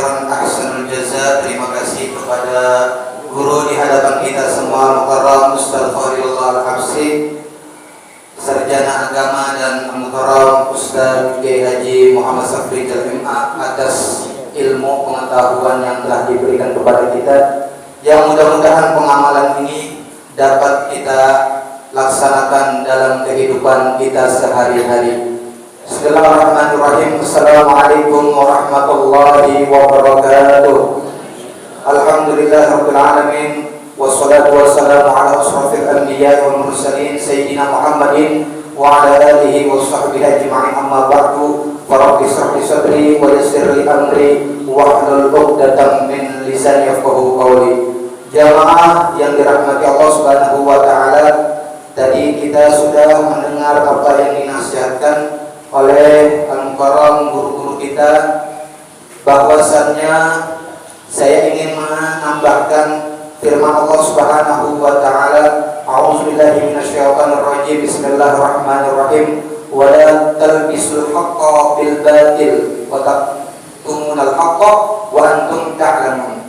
khairan ahsanul jaza. Terima kasih kepada guru di hadapan kita semua, Mukarram Ustaz Khalilullah Al-Habsyi, sarjana agama, dan Mukarram Ustaz Kiai Haji Muhammad Safri Jalima, atas ilmu pengetahuan yang telah diberikan kepada kita, yang mudah-mudahan pengamalan ini dapat kita laksanakan dalam kehidupan kita sehari-hari. Bismillahirrahmanirrahim. Assalamualaikum warahmatullahi wabarakatuh. Alhamdulillahirabbil alamin, wassalatu wassalamu ala asrofil anbiya'i wal mursalin sayyidina Muhammadin wa ala alihi wa sahbihi ajma'in. Amma ba'du, farabbi shrah li sadri wa yassir li amri wahlul 'uqdatam min lisani yafqahu qawli. Jamaah yang dirahmati Allah Subhanahu wa taala, tadi kita sudah mendengar apa yang dinasihatkan oleh Al-Mukarram guru-guru kita, bahwasannya saya ingin menambahkan firman Allah Subhanahu wa taala, a'udzubillahi minasyaitonir rajim, bismillahirrahmanirrahim, wa la talbisul haqqo bil batil wa taktumunal haqqo wa antum ta'lamun.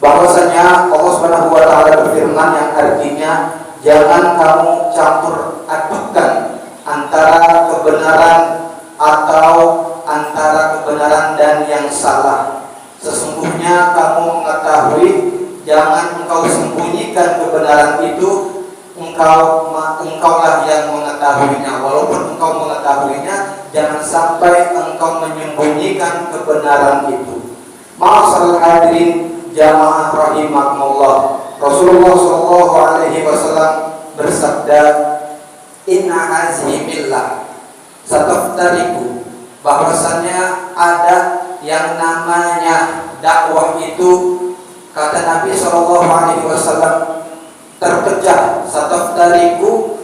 Bahwasanya Allah Subhanahu wa taala berfirman yang artinya, jangan kamu campur adukan antara kebenaran atau antara kebenaran dan yang salah. Sesungguhnya kamu mengetahui, jangan engkau sembunyikan kebenaran itu, engkaulah yang mengetahuinya. Walaupun engkau mengetahuinya, jangan sampai engkau menyembunyikan kebenaran itu. Ma'asyiral hadirin jamaah rahimakumullah, Rasulullah sallallahu alaihi wasallam bersabda, inna hazihi millah sataftariku, bahwasannya ada yang namanya dakwah itu, kata Nabi sallallahu alaihi wasallam, terpecah. Sataftariku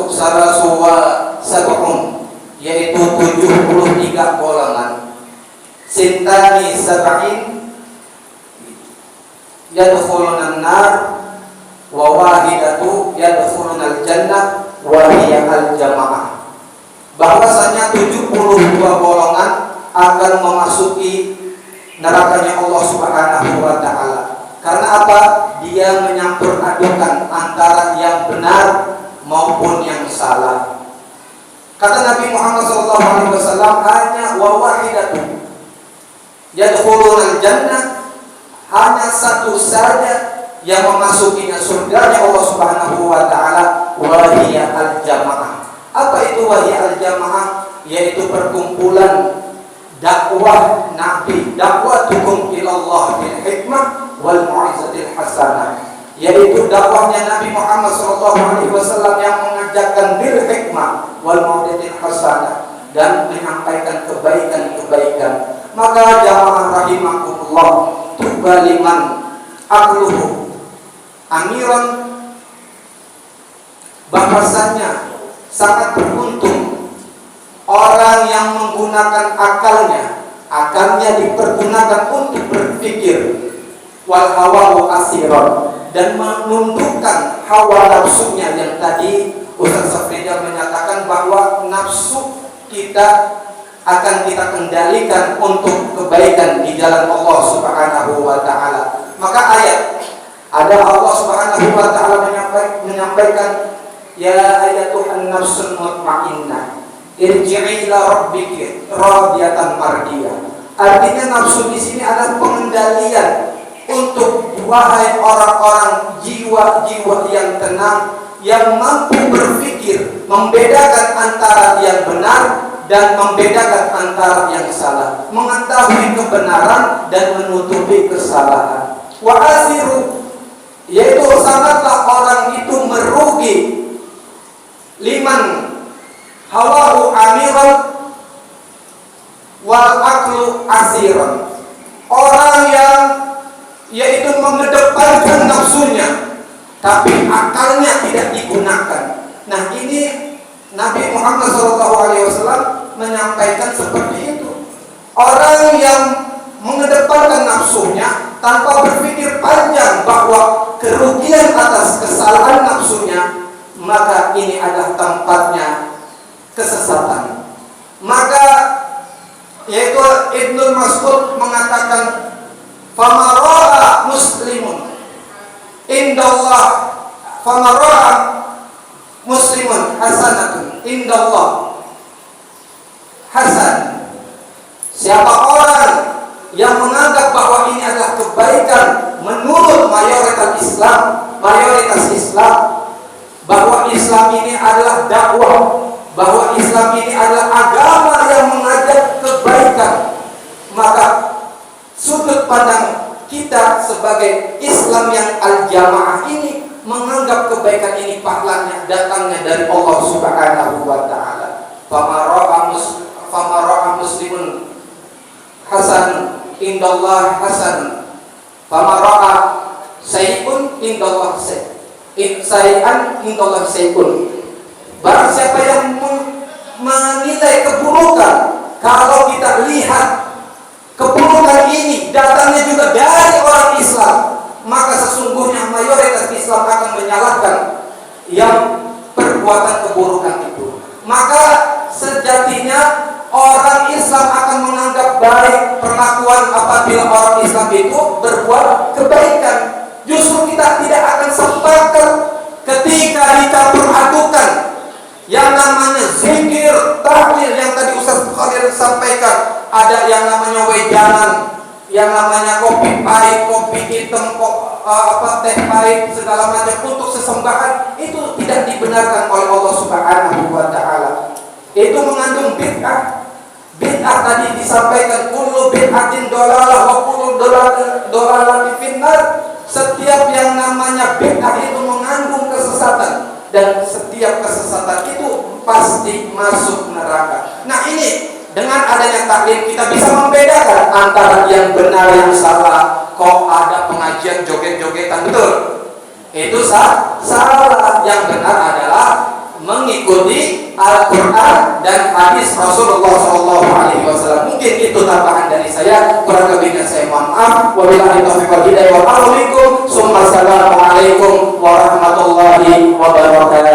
sarasuwa sab'un, yaitu 73 golongan. Sintani sab'in yadkhuluna an-nar wa wahidatu yadkhuluna al-jannah wa hiya al-jamaah. Bahwasanya 72 golongan akan memasuki nerakanya Allah Subhanahu wa taala. Karena apa? Dia menyampur adukan antara yang benar maupun yang salah. Kata Nabi Muhammad SAW, hanya wa wahidatu yadkhuluna al-jannah, hanya satu saja yang memasukinya surganya Allah Subhanahu wa taala, wahiyya al-jamaah. Apa itu wahiyya al-jamaah? Yaitu perkumpulan dakwah Nabi, dakwatukum ilallah bil hikmah wal mau'izatil hasanah, yaitu dakwahnya Nabi Muhammad SAW yang mengajarkan bil hikmah wal mau'izatil hasanah dan menyampaikan kebaikan-kebaikan. Maka jamaah rahimakumullah, tubaliman aqluhu amiran, bahwasannya sangat beruntung orang yang menggunakan akalnya dipergunakan untuk berpikir, wal hawa asiron, dan menundukkan hawa nafsunya. Yang tadi Ustaz Safrija menyatakan bahwa nafsu kita akan kita kendalikan untuk kebaikan di jalan Allah Subhanahu wa taala. Maka ada Allah Subhanahu wa taala menyampaikan, ya ayatuhan nafsul mutmainnah irji'i ila rabbiki radiyatan mardiyah. Artinya nafsu di sini adalah pengendalian untuk wahai orang-orang jiwa-jiwa yang tenang, yang mampu berpikir, membedakan antara yang benar dan membedakan antara yang salah, mengetahui kebenaran dan menutupi kesalahan. Wa asiru, yaitu sangatlah orang itu merugi, liman hawahu amiran wal aqlu asiran, orang yang yaitu mengedepankan nafsunya tapi akalnya tidak digunakan. Nah, ini Nabi Muhammad SAW menyampaikan seperti itu. Orang yang mengedepankan nafsunya tanpa berpikir panjang bahwa kerugian atas kesalahan nafsunya, maka ini adalah tempatnya kesesatan. Maka yaitu Ibnu Mas'ud mengatakan, "Famara'a muslimun indallah, famara'a muslimun hasanatun indallah hasan." Siapa orang yang menganggap bahwa ini adalah kebaikan menurut mayoritas Islam, bahwa Islam ini adalah dakwah, bahwa Islam ini adalah agama yang mengajak kebaikan, maka sudut pandang kita sebagai Islam yang al-jamaah ini menganggap kebaikan ini pahalanya datangnya dari Allah Subhanahu wa taala. Famara'a muslimun hasan indallah hasan, famara'a sayyun indallah sayyan indallah sayyun. Barang siapa yang menilai keburukan, kalau kita lihat keburukan ini datangnya juga dari orang Islam, maka sesungguhnya mayoritas Islam akan menyalahkan yang perbuatan keburukan itu. Maka sejatinya orang Islam akan menganggap baik perlakuan apabila orang Islam itu berbuat kebaikan. Justru kita tidak akan sepakat ketika dicampur adukan yang namanya zikir, tahlil yang tadi Ustaz Khalil sampaikan. Ada yang namanya wejangan, yang namanya kopi pahit, kopi hitam, teh pahit, segala macam untuk sesembahan, itu tidak dibenarkan oleh Allah Subhanahu wa taala. Itu mengandung bid'ah. Bid'ah tadi disampaikan, kullu bid'atin dolalah wa kullu dolalatin finnar. Setiap yang namanya bid'ah itu mengandung kesesatan, dan setiap kesesatan itu pasti masuk neraka. Nah, ini dengan adanya taklim kita bisa membedakan antara yang benar yang salah. Kok ada pengajian joget-jogetan, betul? Itu salah. Yang benar adalah mengikuti Al-Quran dan hadis Rasulullah SAW. Mungkin itu tambahan dari saya. Kurang lebihnya saya mohon maaf. Wabillahi taufiq wal hidayah. Wassalamualaikum warahmatullahi wabarakatuh.